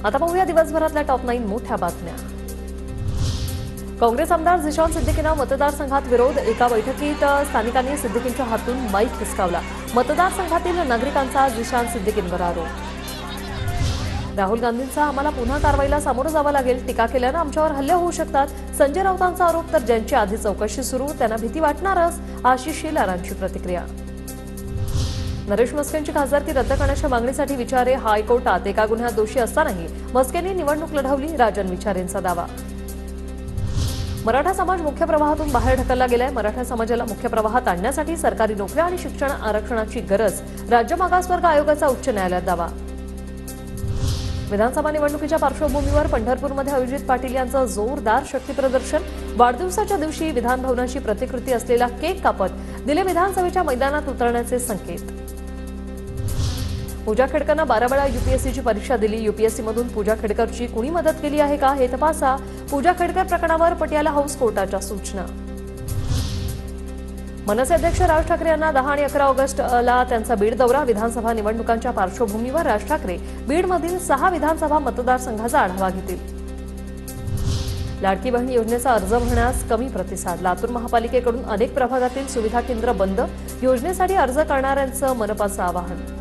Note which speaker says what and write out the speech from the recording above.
Speaker 1: आता पाहूया दिवसभरातल्या टॉप 9 मोठ्या बातम्या। काँग्रेस आमदार झिशान सिद्दीकींना मतदारसंघात विरोध। एका बैठकीत स्थानिकांनी सिद्दीकींच्या हातून माईक हिसकावला। मतदारसंघातील नागरिकांचा झिशान सिद्दीकींवर आरोप। राहुल गांधींचा आम्हाला पुन्हा कारवाईला सामोरं जावं लागेल। टीका केल्यानं आमच्यावर हल्ले होऊ शकतात। संजय राऊतांचा आरोप। तर ज्यांची आधी चौकशी सुरू त्यांना भीती वाटणारच। आशिष शेलारांची प्रतिक्रिया। नरेश मस्केंची खासदारकी रद्द करण्याच्या मागणीसाठी विचारे हायकोर्टात। एका गुन्ह्यात दोषी असतानाही मस्केंनी निवडणूक लढवली। राजन विचारेंचा दावा। मराठा समाज मुख्य प्रवाहातून बाहेर ढकलला गेलाय। मराठा समाजाला मुख्य प्रवाहात आणण्यासाठी सरकारी नोकऱ्या आणि शिक्षण आरक्षणाची गरज। राज्य मागासवर्ग आयोगाचा उच्च न्यायालयात दावा। विधानसभा निवडणुकीच्या पार्श्वभूमीवर पंढरपूरमध्ये अभिजित पाटील यांचं जोरदार शक्तीप्रदर्शन। वाढदिवसाच्या दिवशी विधान भवनाची प्रतिकृती असलेला केक कापत दिले विधानसभेच्या मैदानात उतरण्याचे संकेत। पूजा खेडकरनं 12 वेळा यूपीएससीची परीक्षा दिली। यूपीएससीमधून पूजा खेडकरची कुणी मदत केली आहे का हे तपासा। पूजा खेडकर प्रकरणावर पटियाला हाऊस कोर्टाच्या सूचना। मनसे अध्यक्ष राज ठाकरे यांना 10 आणि 11 ऑगस्टला त्यांचा बीड दौरा। विधानसभा निवडणुकांच्या पार्श्वभूमीवर राज ठाकरे बीडमधील 6 विधानसभा मतदारसंघाचा आढावा घेतील। लाडकी बहीण योजनेचा अर्ज भरण्यास कमी प्रतिसाद। लातूर महापालिकेकडून अनेक प्रभागातील सुविधा केंद्र बंद। योजनेसाठी अर्ज करणाऱ्यांचं मनपाचं आवाहन।